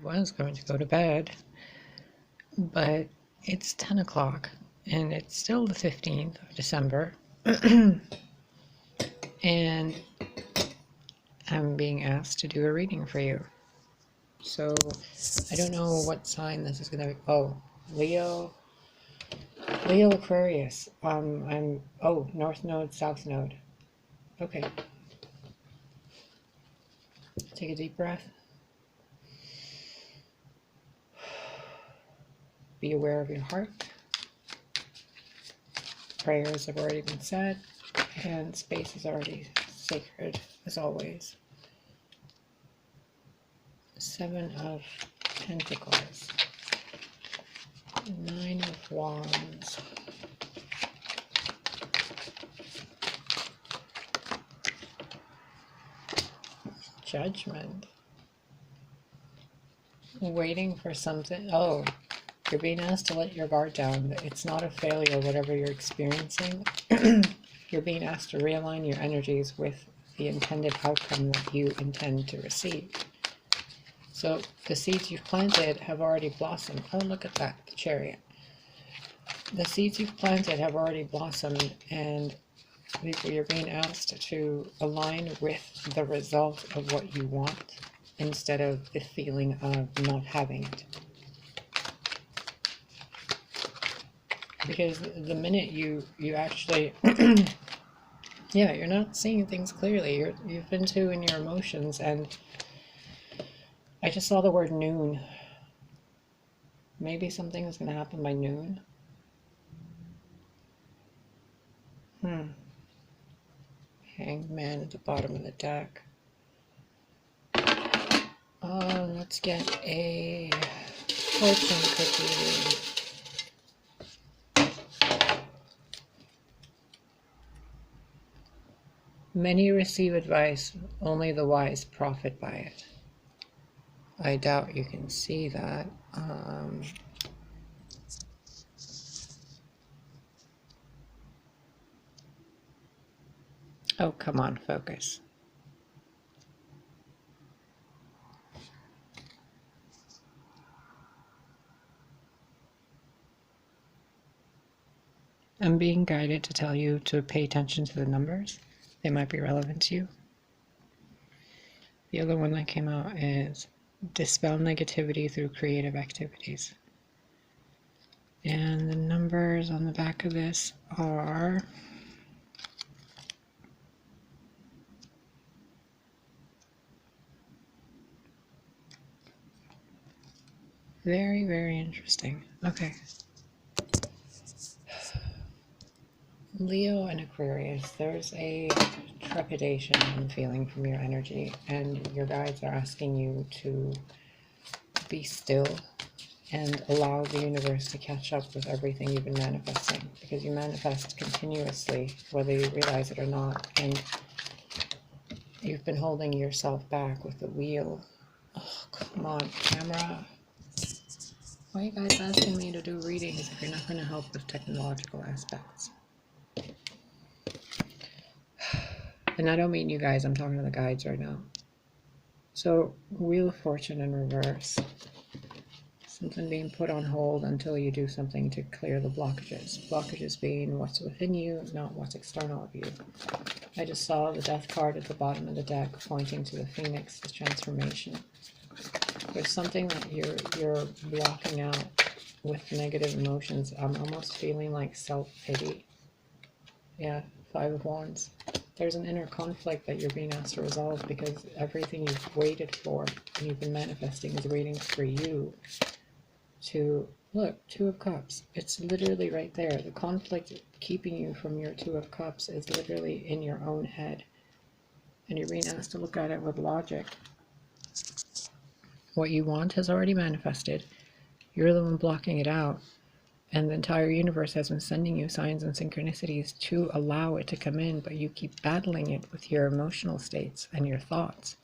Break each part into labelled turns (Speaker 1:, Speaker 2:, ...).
Speaker 1: was going to go to bed, but it's 10 o'clock and it's still the 15th of December and I'm being asked to do a reading for you. So I don't know what sign this is going to be. Oh, Leo Aquarius. North Node, South Node. Okay. Take a deep breath. Be aware of your heart. Prayers have already been said, and space is already sacred, as always. 7 of Pentacles. 9 of Wands. Judgment. Waiting for something. Oh, you're being asked to let your guard down. It's not a failure, whatever you're experiencing. You're being asked to realign your energies with the intended outcome that you intend to receive. So the seeds you've planted have already blossomed. Oh, look at that, the Chariot. The seeds you've planted have already blossomed, and you're being asked to align with the result of what you want instead of the feeling of not having it. Because the minute you actually, yeah, you're not seeing things clearly. You've been too in your emotions, and I just saw the word noon. Maybe something is going to happen by noon. Hanged Man at the bottom of the deck. Oh, let's get a fortune cookie. Many receive advice, only the wise profit by it. I doubt you can see that. Oh, come on, focus. I'm being guided to tell you to pay attention to the numbers. They might be relevant to you. The other one that came out is dispel negativity through creative activities. And the numbers on the back of this are very, very interesting. Okay. Leo and Aquarius, there's a trepidation I'm feeling from your energy, and your guides are asking you to be still and allow the universe to catch up with everything you've been manifesting, because you manifest continuously, whether you realize it or not, and you've been holding yourself back with the wheel. Oh, come on, camera. Why are you guys asking me to do readings if you're not going to help with technological aspects? And I don't mean you guys, I'm talking to the guides right now. So, Wheel of Fortune in reverse. Something being put on hold until you do something to clear the blockages. Blockages being what's within you, not what's external of you. I just saw the Death card at the bottom of the deck pointing to the Phoenix, the transformation. There's something that you're blocking out with negative emotions. I'm almost feeling like self-pity. Yeah, 5 of Wands. There's an inner conflict that you're being asked to resolve, because everything you've waited for and you've been manifesting is waiting for you to look. 2 of Cups. It's literally right there. The conflict keeping you from your 2 of Cups is literally in your own head, and you're being asked to look at it with logic. What you want has already manifested. You're the one blocking it out, and the entire universe has been sending you signs and synchronicities to allow it to come in, but you keep battling it with your emotional states and your thoughts.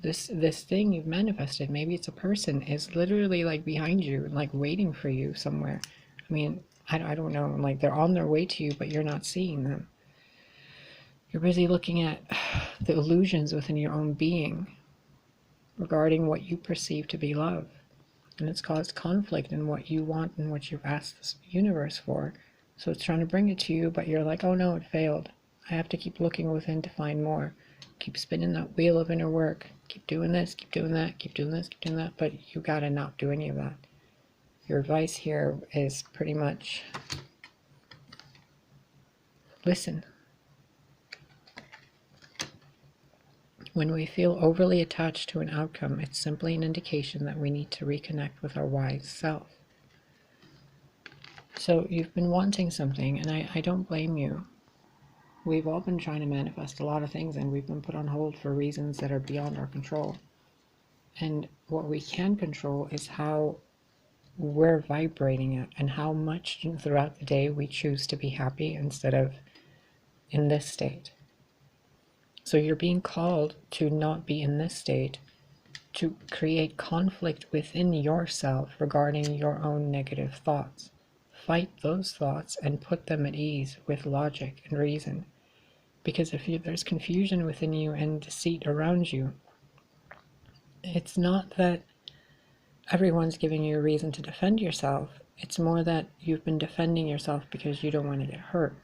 Speaker 1: This thing you've manifested, maybe it's a person, is literally like behind you, like waiting for you somewhere. I mean, I don't know, like they're on their way to you, but you're not seeing them. You're busy looking at the illusions within your own being. regarding what you perceive to be love. And it's caused conflict in what you want and what you've asked this universe for. So it's trying to bring it to you, but you're like, oh no, it failed. I have to keep looking within to find more. Keep spinning that wheel of inner work. Keep doing this, keep doing that, keep doing this, keep doing that, but you gotta not do any of that. Your advice here is pretty much listen. When we feel overly attached to an outcome, it's simply an indication that we need to reconnect with our wise self. So you've been wanting something, and I don't blame you. We've all been trying to manifest a lot of things, and we've been put on hold for reasons that are beyond our control. And what we can control is how we're vibrating it and how much throughout the day we choose to be happy instead of in this state. So you're being called to not be in this state, to create conflict within yourself regarding your own negative thoughts. Fight those thoughts and put them at ease with logic and reason. Because if there's confusion within you and deceit around you, it's not that everyone's giving you a reason to defend yourself. It's more that you've been defending yourself because you don't want to get hurt.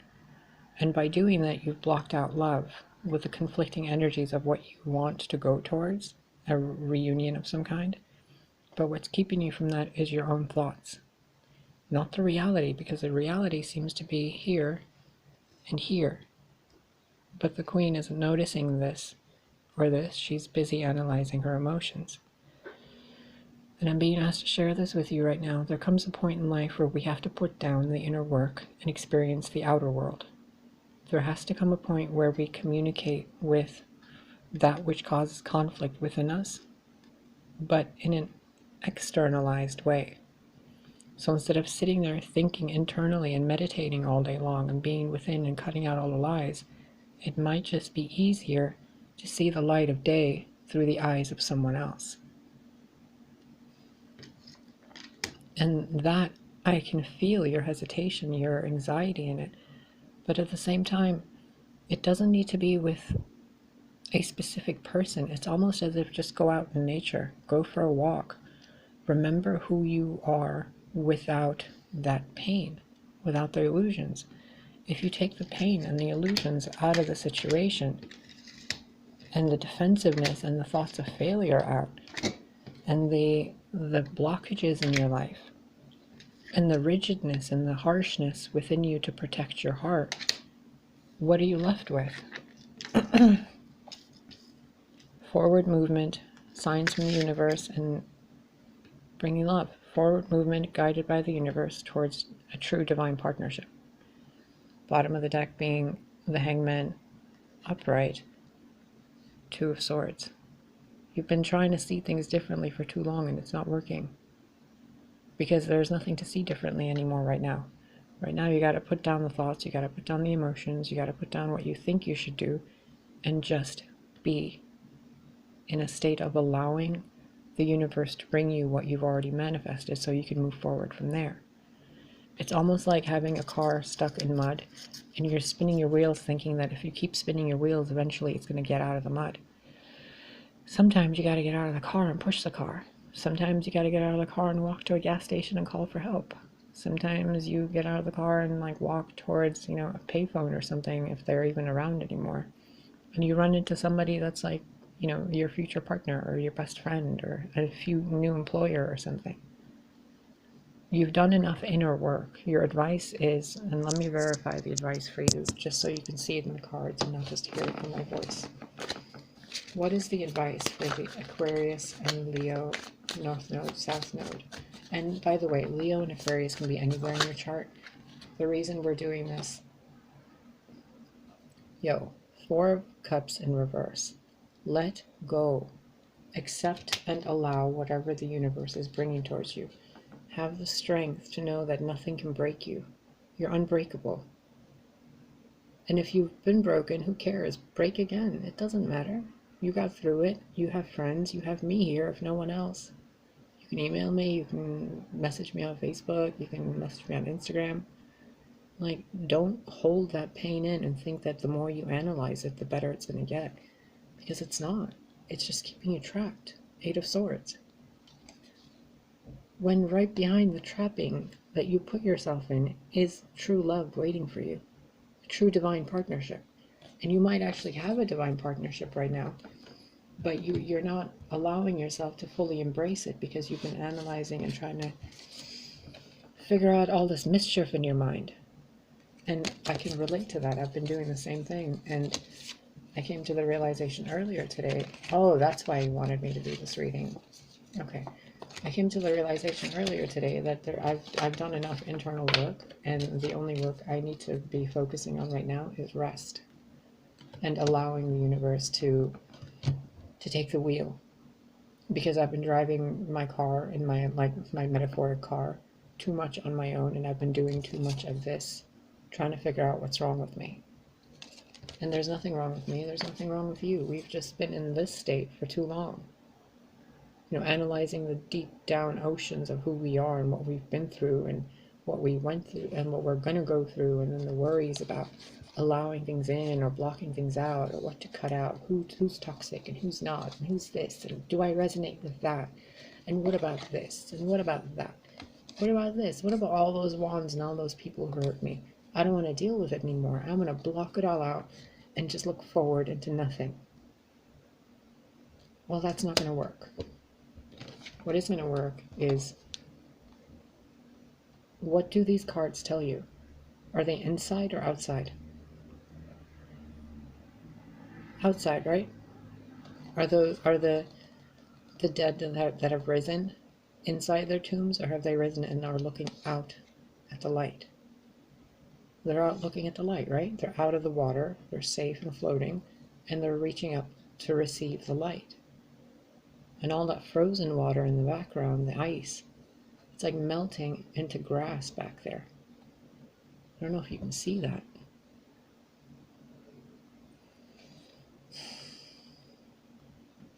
Speaker 1: And by doing that, you've blocked out love with the conflicting energies of what you want to go towards, a reunion of some kind. But what's keeping you from that is your own thoughts, not the reality, because the reality seems to be here and here. But the Queen isn't noticing this or this. She's busy analyzing her emotions. And I'm being asked to share this with you right now. There comes a point in life where we have to put down the inner work and experience the outer world. There has to come a point where we communicate with that which causes conflict within us, but in an externalized way. So instead of sitting there thinking internally and meditating all day long and being within and cutting out all the lies, it might just be easier to see the light of day through the eyes of someone else. And that, I can feel your hesitation, your anxiety in it. But at the same time, it doesn't need to be with a specific person. It's almost as if just go out in nature, go for a walk. Remember who you are without that pain, without the illusions. If you take the pain and the illusions out of the situation, and the defensiveness and the thoughts of failure out, and the blockages in your life, and the rigidness and the harshness within you to protect your heart, what are you left with? Forward movement, signs from the universe, and bringing love. Forward movement guided by the universe towards a true divine partnership. Bottom of the deck being the Hangman upright, Two of Swords. You've been trying to see things differently for too long, and it's not working. Because there's nothing to see differently anymore right now. Right now you got to put down the thoughts, you got to put down the emotions, you got to put down what you think you should do, and just be in a state of allowing the universe to bring you what you've already manifested so you can move forward from there. It's almost like having a car stuck in mud and you're spinning your wheels thinking that if you keep spinning your wheels, eventually it's going to get out of the mud. Sometimes you got to get out of the car and push the car. Sometimes you got to get out of the car and walk to a gas station and call for help. Sometimes you get out of the car and walk towards, a payphone or something, if they're even around anymore. And you run into somebody that's your future partner or your best friend or a new employer or something. You've done enough inner work. Your advice is, and let me verify the advice for you, just so you can see it in the cards and not just hear it from my voice. What is the advice for the Aquarius and Leo North Node, South Node? And by the way, Leo and Aquarius can be anywhere in your chart. The reason we're doing this, Four of Cups in reverse. Let go. Accept and allow whatever the universe is bringing towards you. Have the strength to know that nothing can break you. You're unbreakable. And if you've been broken, who cares? Break again. It doesn't matter. You got through it. You have friends. You have me here, if no one else. You can email me. You can message me on Facebook. You can message me on Instagram. Don't hold that pain in and think that the more you analyze it, the better it's going to get. Because it's not. It's just keeping you trapped. Eight of Swords. When right behind the trapping that you put yourself in is true love waiting for you, a true divine partnership. And you might actually have a divine partnership right now, but you're not allowing yourself to fully embrace it because you've been analyzing and trying to figure out all this mischief in your mind. And I can relate to that. I've been doing the same thing. And I came to the realization earlier today. Oh, that's why you wanted me to do this reading. Okay. I came to the realization earlier today that I've done enough internal work, and the only work I need to be focusing on right now is rest and allowing the universe to take the wheel. Because I've been driving my car, in my metaphoric car, too much on my own, and I've been doing too much of this, trying to figure out what's wrong with me. And there's nothing wrong with me, there's nothing wrong with you. We've just been in this state for too long. You know, analyzing the deep down oceans of who we are and what we've been through and what we went through and what we're going to go through, and then the worries about allowing things in or blocking things out, or what to cut out, who's toxic and who's not, and who's this, and do I resonate with that, and what about this, and what about that, what about this, what about all those wands and all those people who hurt me. I don't want to deal with it anymore. I'm going to block it all out and just look forward into nothing. Well, that's not going to work. What is going to work is, what do these cards tell you? Are they inside or outside? Outside, right? Are the dead that have risen inside their tombs, or have they risen and are looking out at the light? They're out looking at the light, right? They're out of the water, they're safe and floating, and they're reaching up to receive the light. And all that frozen water in the background, the ice, it's like melting into grass back there. I don't know if you can see that.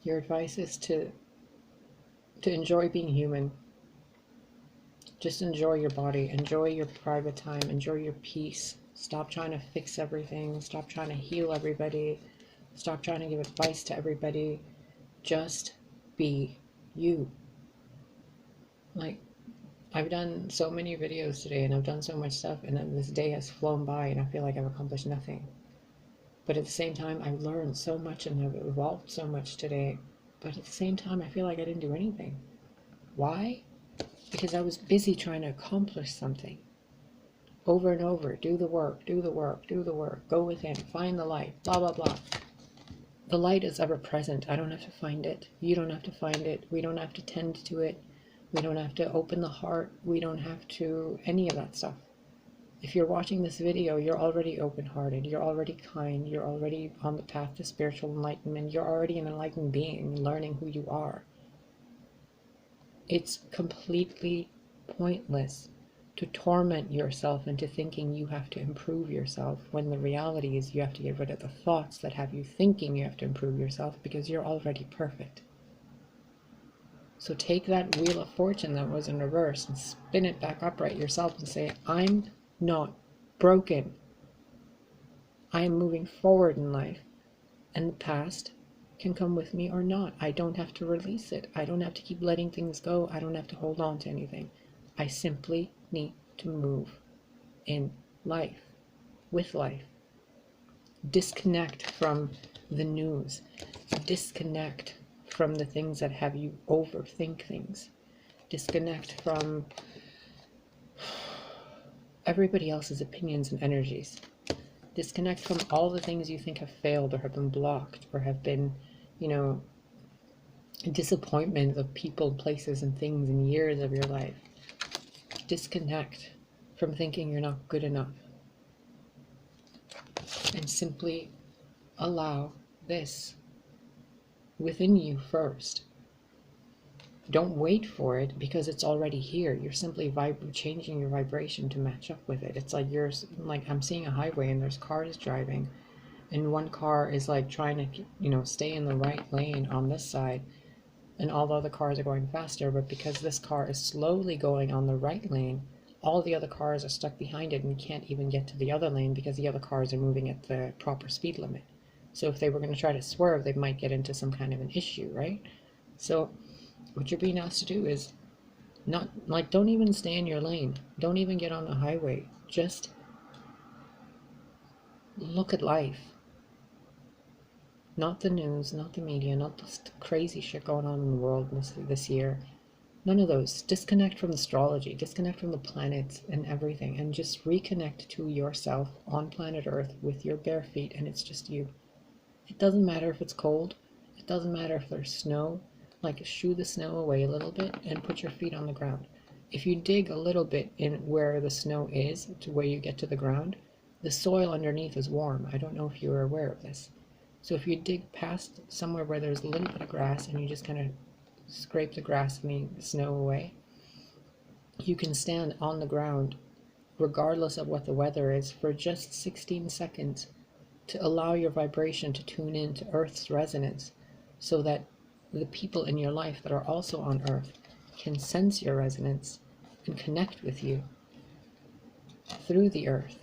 Speaker 1: Your advice is to enjoy being human. Just enjoy your body, enjoy your private time, enjoy your peace. Stop trying to fix everything, stop trying to heal everybody, stop trying to give advice to everybody. Just be you. Like, I've done so many videos today and I've done so much stuff, and then this day has flown by and I feel like I've accomplished nothing. But at the same time, I've learned so much and I've evolved so much today. But at the same time, I feel like I didn't do anything. Why? Because I was busy trying to accomplish something. Over and over, do the work, do the work, do the work, go within, find the light, blah, blah, blah. The light is ever present. I don't have to find it. You don't have to find it. We don't have to tend to it. We don't have to open the heart. We don't have to any of that stuff. If you're watching this video, you're already open-hearted. You're already kind. You're already on the path to spiritual enlightenment. You're already an enlightened being, learning who you are. It's completely pointless to torment yourself into thinking you have to improve yourself, when the reality is you have to get rid of the thoughts that have you thinking you have to improve yourself, because you're already perfect. So take that wheel of fortune that was in reverse and spin it back upright yourself and say, I'm not broken. I am moving forward in life, and the past can come with me or not. I don't have to release it. I don't have to keep letting things go. I don't have to hold on to anything. I simply need to move in life, with life. Disconnect from the news. Disconnect from the things that have you overthink things. Disconnect from everybody else's opinions and energies. Disconnect from all the things you think have failed or have been blocked or have been, disappointments of people, places, and things in years of your life. Disconnect from thinking you're not good enough. And simply allow this within you first. Don't wait for it, because it's already here. You're simply changing your vibration to match up with it. It's like I'm seeing a highway and there's cars driving, and one car is like trying to stay in the right lane on this side, and all the other cars are going faster. But because this car is slowly going on the right lane, all the other cars are stuck behind it and can't even get to the other lane because the other cars are moving at the proper speed limit. So if they were going to try to swerve, they might get into some kind of an issue, right? So what you're being asked to do is not, like, don't even stay in your lane. Don't even get on the highway. Just look at life. Not the news, not the media, not this crazy shit going on in the world this year. None of those. Disconnect from astrology, disconnect from the planets and everything, and just reconnect to yourself on planet Earth with your bare feet, and it's just you. It doesn't matter if it's cold. It doesn't matter if there's snow. Like, shoo the snow away a little bit and put your feet on the ground. If you dig a little bit in where the snow is, to where you get to the ground, the soil underneath is warm. I don't know if you are aware of this. So if you dig past somewhere where there's a little bit of grass and you just kind of scrape the grass and the snow away, you can stand on the ground regardless of what the weather is for just 16 seconds to allow your vibration to tune in to Earth's resonance, so that the people in your life that are also on Earth can sense your resonance and connect with you through the Earth.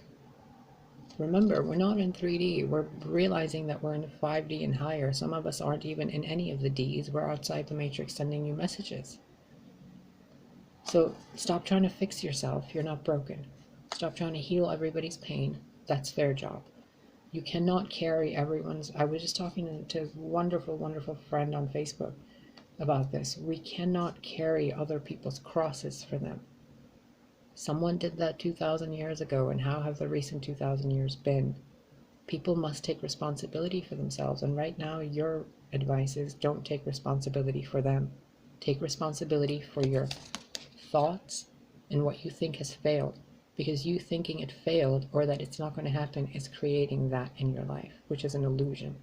Speaker 1: Remember, we're not in 3D. We're realizing that we're in 5D and higher. Some of us aren't even in any of the Ds. We're outside the matrix sending you messages. So stop trying to fix yourself. You're not broken. Stop trying to heal everybody's pain. That's their job. You cannot carry everyone's... I was just talking to a wonderful, wonderful friend on Facebook about this. We cannot carry other people's crosses for them. Someone did that 2,000 years ago, and how have the recent 2,000 years been? People must take responsibility for themselves, and right now your advice is don't take responsibility for them. Take responsibility for your thoughts and what you think has failed, because you thinking it failed or that it's not going to happen is creating that in your life, which is an illusion.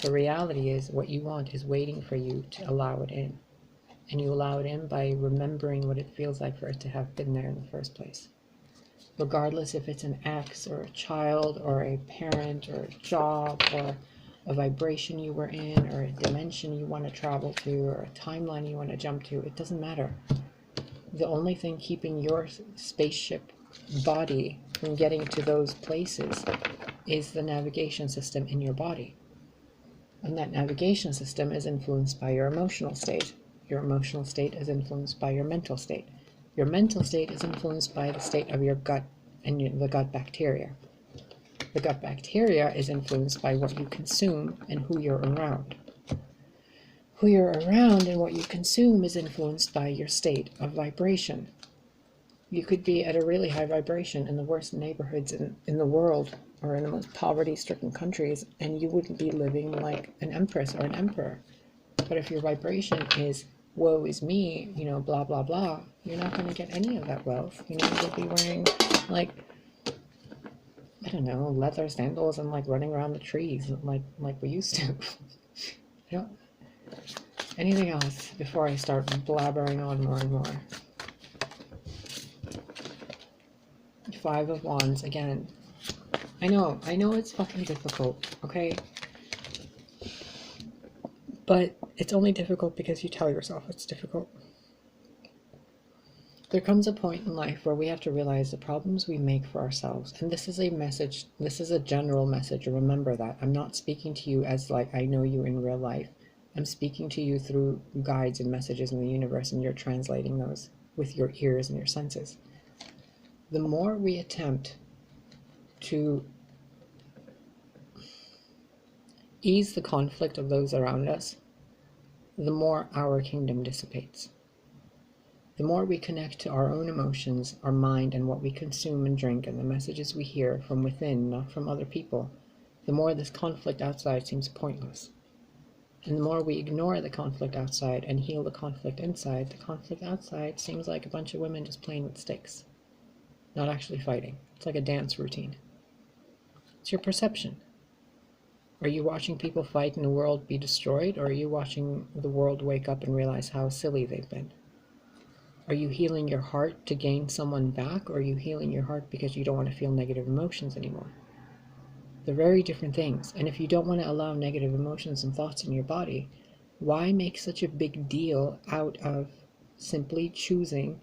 Speaker 1: The reality is what you want is waiting for you to allow it in. And you allow it in by remembering what it feels like for it to have been there in the first place. Regardless if it's an ex or a child or a parent or a job or a vibration you were in or a dimension you want to travel to or a timeline you want to jump to, it doesn't matter. The only thing keeping your spaceship body from getting to those places is the navigation system in your body. And that navigation system is influenced by your emotional state. Your emotional state is influenced by your mental state. Your mental state is influenced by the state of your gut and the gut bacteria. The gut bacteria is influenced by what you consume and who you're around. Who you're around and what you consume is influenced by your state of vibration. You could be at a really high vibration in the worst neighborhoods in the world or in the most poverty-stricken countries, and you wouldn't be living like an empress or an emperor. But if your vibration is woe is me, you know, blah, blah, blah, you're not going to get any of that wealth. You know, you'll be wearing, like, I don't know, leather sandals and, like, running around the trees like we used to. You know, anything else before I start blabbering on more and more? Five of Wands again. I know it's fucking difficult, okay? But it's only difficult because you tell yourself it's difficult. There comes a point in life where we have to realize the problems we make for ourselves. And this is a message, this is a general message, remember that. I'm not speaking to you as like I know you in real life. I'm speaking to you through guides and messages in the universe, and you're translating those with your ears and your senses. The more we attempt to ease the conflict of those around us, the more our kingdom dissipates. The more we connect to our own emotions, our mind, and what we consume and drink, and the messages we hear from within, not from other people, the more this conflict outside seems pointless. And the more we ignore the conflict outside and heal the conflict inside, the conflict outside seems like a bunch of women just playing with sticks, not actually fighting. It's like a dance routine. It's your perception. Are you watching people fight and the world be destroyed, or are you watching the world wake up and realize how silly they've been? Are you healing your heart to gain someone back, or are you healing your heart because you don't want to feel negative emotions anymore? They're very different things. And if you don't want to allow negative emotions and thoughts in your body, why make such a big deal out of simply choosing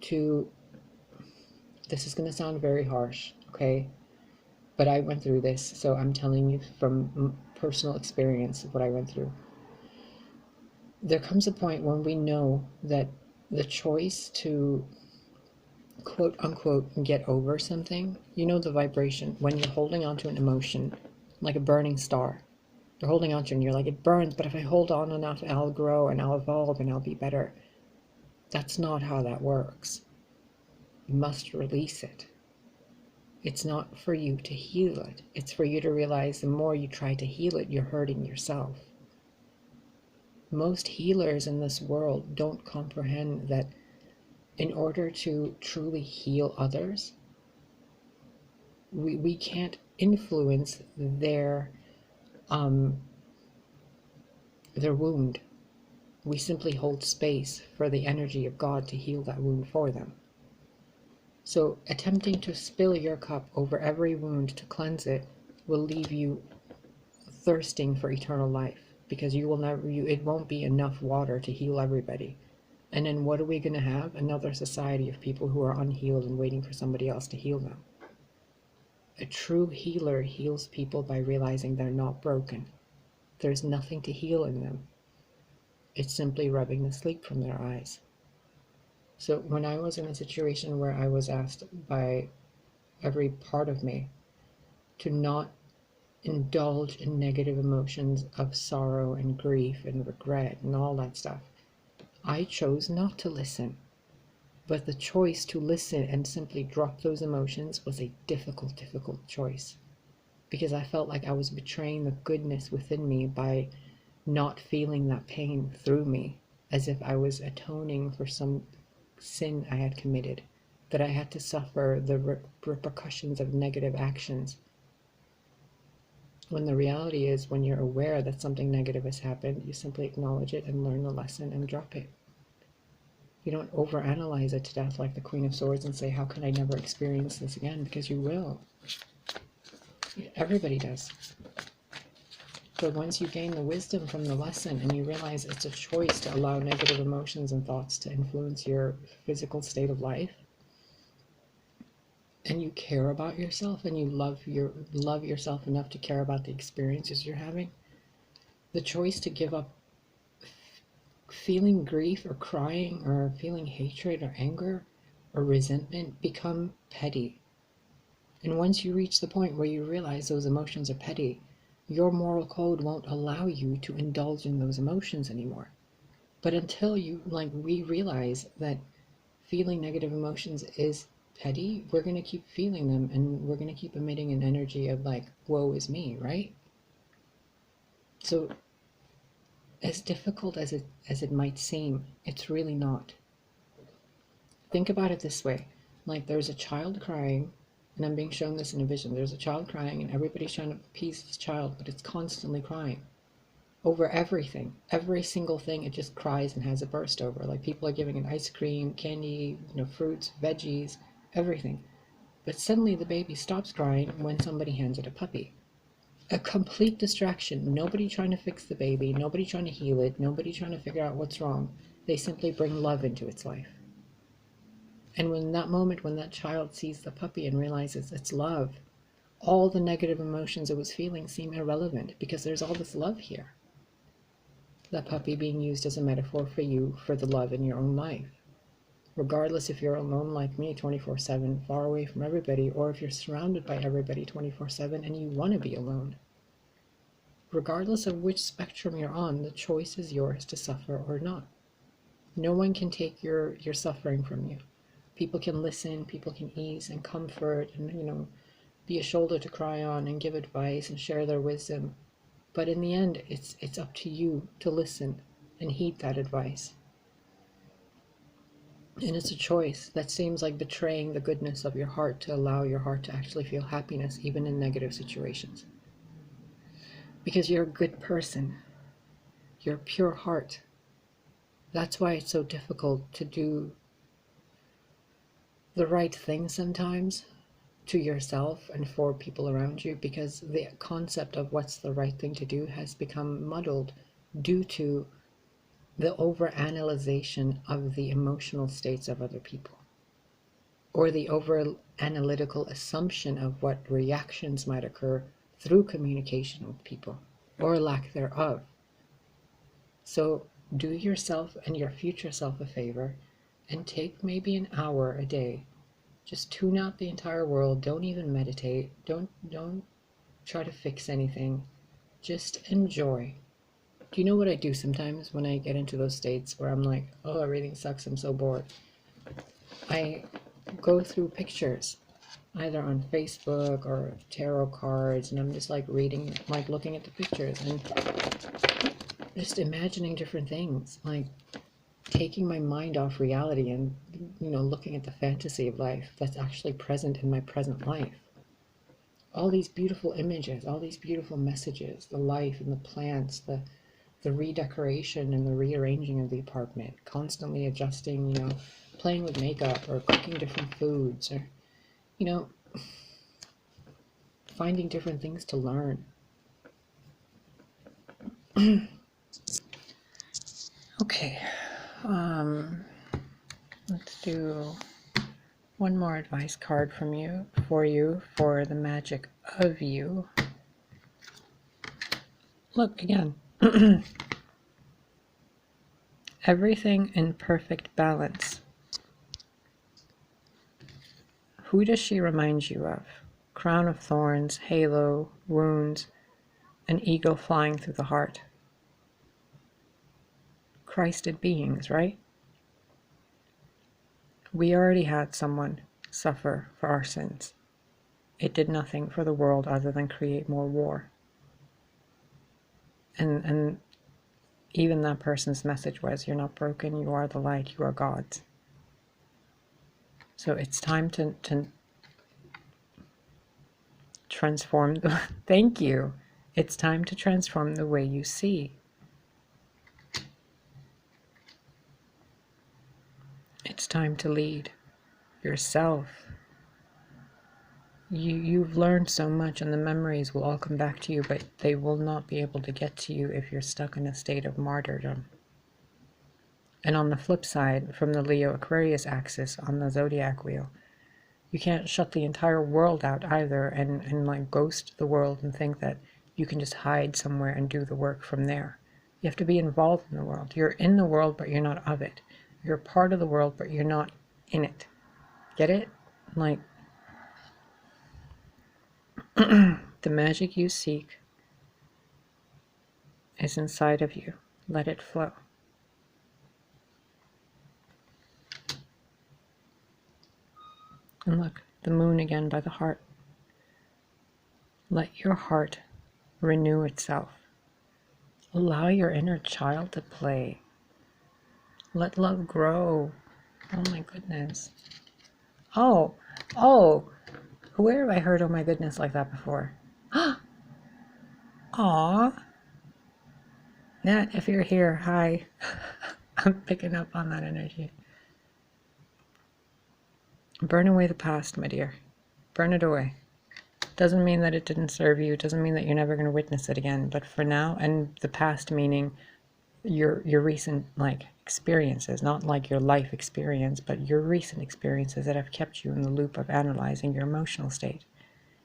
Speaker 1: to... This is going to sound very harsh, okay? But I went through this, so I'm telling you from personal experience what I went through. there comes a point when we know that the choice to quote unquote get over something, you know, the vibration when you're holding on to an emotion like a burning star. You're holding on to it and you're like, it burns, but if I hold on enough, I'll grow and I'll evolve and I'll be better. That's not how that works. You must release it. It's not for you to heal it. It's for you to realize the more you try to heal it, you're hurting yourself. Most healers in this world don't comprehend that in order to truly heal others, we can't influence their wound. We simply hold space for the energy of God to heal that wound for them. So attempting to spill your cup over every wound to cleanse it will leave you thirsting for eternal life, because you will never, it won't be enough water to heal everybody. And then what are we going to have? Another society of people who are unhealed and waiting for somebody else to heal them. A true healer heals people by realizing they're not broken. There's nothing to heal in them. It's simply rubbing the sleep from their eyes. So when I was in a situation where I was asked by every part of me to not indulge in negative emotions of sorrow and grief and regret and all that stuff, I chose not to listen. But the choice to listen and simply drop those emotions was a difficult choice, because I felt like I was betraying the goodness within me by not feeling that pain through me, as if I was atoning for some sin I had committed, that I had to suffer the repercussions of negative actions. When the reality is, when you're aware that something negative has happened, you simply acknowledge it and learn the lesson and drop it. You don't overanalyze it to death like the Queen of Swords and say, how can I never experience this again? Because you will. Everybody does. But once you gain the wisdom from the lesson and you realize it's a choice to allow negative emotions and thoughts to influence your physical state of life, and you care about yourself and you love yourself enough to care about the experiences you're having, the choice to give up feeling grief or crying or feeling hatred or anger or resentment become petty. And once you reach the point where you realize those emotions are petty, your moral code won't allow you to indulge in those emotions anymore. But until we realize that feeling negative emotions is petty, we're going to keep feeling them and we're going to keep emitting an energy of like, woe is me, right? So as difficult as it might seem, it's really not. Think about it this way. Like, there's a child crying, and I'm being shown this in a vision. There's a child crying and everybody's trying to appease this child, but it's constantly crying over everything. Every single thing, it just cries and has a burst over. Like, people are giving it ice cream, candy, fruits, veggies, everything. But suddenly the baby stops crying when somebody hands it a puppy. A complete distraction. Nobody trying to fix the baby, nobody trying to heal it, nobody trying to figure out what's wrong. They simply bring love into its life. And when that child sees the puppy and realizes it's love, all the negative emotions it was feeling seem irrelevant, because there's all this love here. That puppy being used as a metaphor for you, for the love in your own life. Regardless if you're alone like me 24/7, far away from everybody, or if you're surrounded by everybody 24/7 and you want to be alone. Regardless of which spectrum you're on, the choice is yours to suffer or not. No one can take your suffering from you. People can listen, people can ease and comfort and, be a shoulder to cry on and give advice and share their wisdom. But in the end, it's up to you to listen and heed that advice. And it's a choice that seems like betraying the goodness of your heart to allow your heart to actually feel happiness even in negative situations. Because you're a good person. You're a pure heart. That's why it's so difficult to do the right thing sometimes to yourself and for people around you, because the concept of what's the right thing to do has become muddled due to the overanalyzation of the emotional states of other people, or the over analytical assumption of what reactions might occur through communication with people, or lack thereof. So do yourself and your future self a favor and take maybe an hour a day. Just tune out the entire world. Don't even meditate. Don't try to fix anything. Just enjoy. Do you know what I do sometimes when I get into those states where I'm like, oh, everything sucks, I'm so bored? I go through pictures, either on Facebook or tarot cards, and I'm just like reading, like looking at the pictures and just imagining different things, like taking my mind off reality and, looking at the fantasy of life that's actually present in my present life. All these beautiful images, all these beautiful messages, the life and the plants, the redecoration and the rearranging of the apartment, constantly adjusting, playing with makeup or cooking different foods or, finding different things to learn. Okay, let's do one more advice card from you for the magic of you. Look again. Everything in perfect balance. Who does she remind you of? Crown of thorns, halo, wounds, an eagle flying through the heart. Christed beings, right? We already had someone suffer for our sins. It did nothing for the world other than create more war. And even that person's message was, you're not broken, you are the light, you are God's. So it's time to transform the thank you. It's time to transform the way you see. It's time to lead yourself. You've learned so much, and the memories will all come back to you, but they will not be able to get to you if you're stuck in a state of martyrdom. And on the flip side, from the Leo Aquarius axis on the zodiac wheel, you can't shut the entire world out either and like ghost the world and think that you can just hide somewhere and do the work from there. You have to be involved in the world. You're in the world, but you're not of it. You're part of the world, but you're not in it. Get it? Like, the magic you seek is inside of you. Let it flow. And look, the moon again by the heart. Let your heart renew itself. Allow your inner child to play. Let love grow. Oh my goodness. Oh, where have I heard oh my goodness like that before? Aw. Nat, if you're here, hi. I'm picking up on that energy. Burn away the past, my dear. Burn it away. Doesn't mean that it didn't serve you. Doesn't mean that you're never going to witness it again. But for now, and the past meaning your recent experiences, not like your life experience, but your recent experiences that have kept you in the loop of analyzing your emotional state,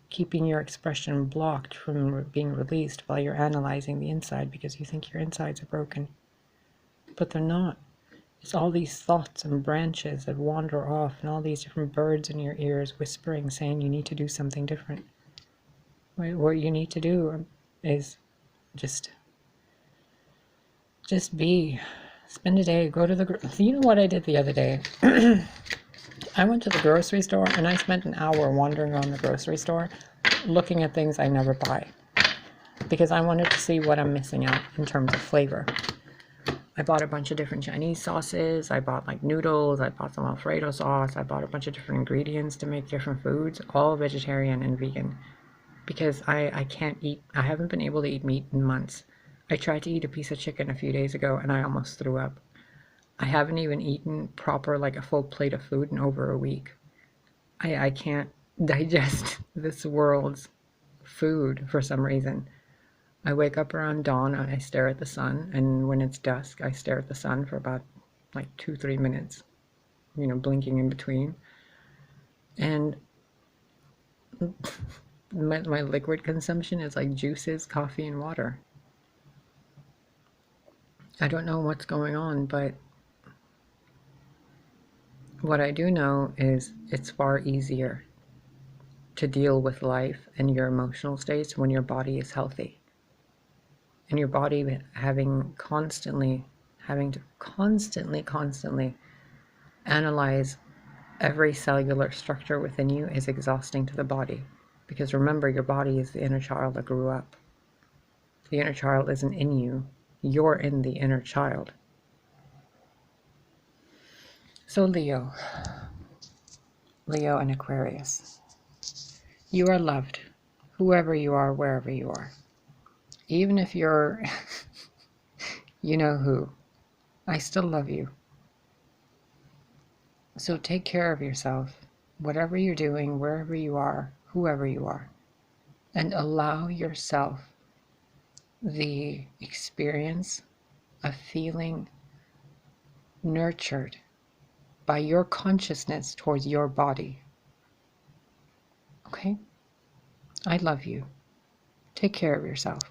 Speaker 1: keeping your expression blocked from being released while you're analyzing the inside because you think your insides are broken. But they're not. It's all these thoughts and branches that wander off and all these different birds in your ears whispering, saying you need to do something different. What you need to do is just be. Spend a day, go to the... You know what I did the other day? I went to the grocery store and I spent an hour wandering around the grocery store looking at things I never buy because I wanted to see what I'm missing out in terms of flavor. I bought a bunch of different Chinese sauces. I bought noodles. I bought some Alfredo sauce. I bought a bunch of different ingredients to make different foods, all vegetarian and vegan, because I can't eat. I haven't been able to eat meat in months. I tried to eat a piece of chicken a few days ago and I almost threw up. I haven't even eaten proper, a full plate of food in over a week. I can't digest this world's food for some reason. I wake up around dawn and I stare at the sun, and when it's dusk, I stare at the sun for about 2-3 minutes, blinking in between. And my liquid consumption is juices, coffee, and water. I don't know what's going on, but what I do know is it's far easier to deal with life and your emotional states when your body is healthy. And your body having to constantly analyze every cellular structure within you is exhausting to the body. Because remember, your body is the inner child that grew up. The inner child isn't in you. You're in the inner child. So Leo and Aquarius, you are loved, whoever you are, wherever you are. Even if you're, you know who, I still love you. So take care of yourself, whatever you're doing, wherever you are, whoever you are, and allow yourself the experience of feeling nurtured by your consciousness towards your body. Okay? I love you. Take care of yourself.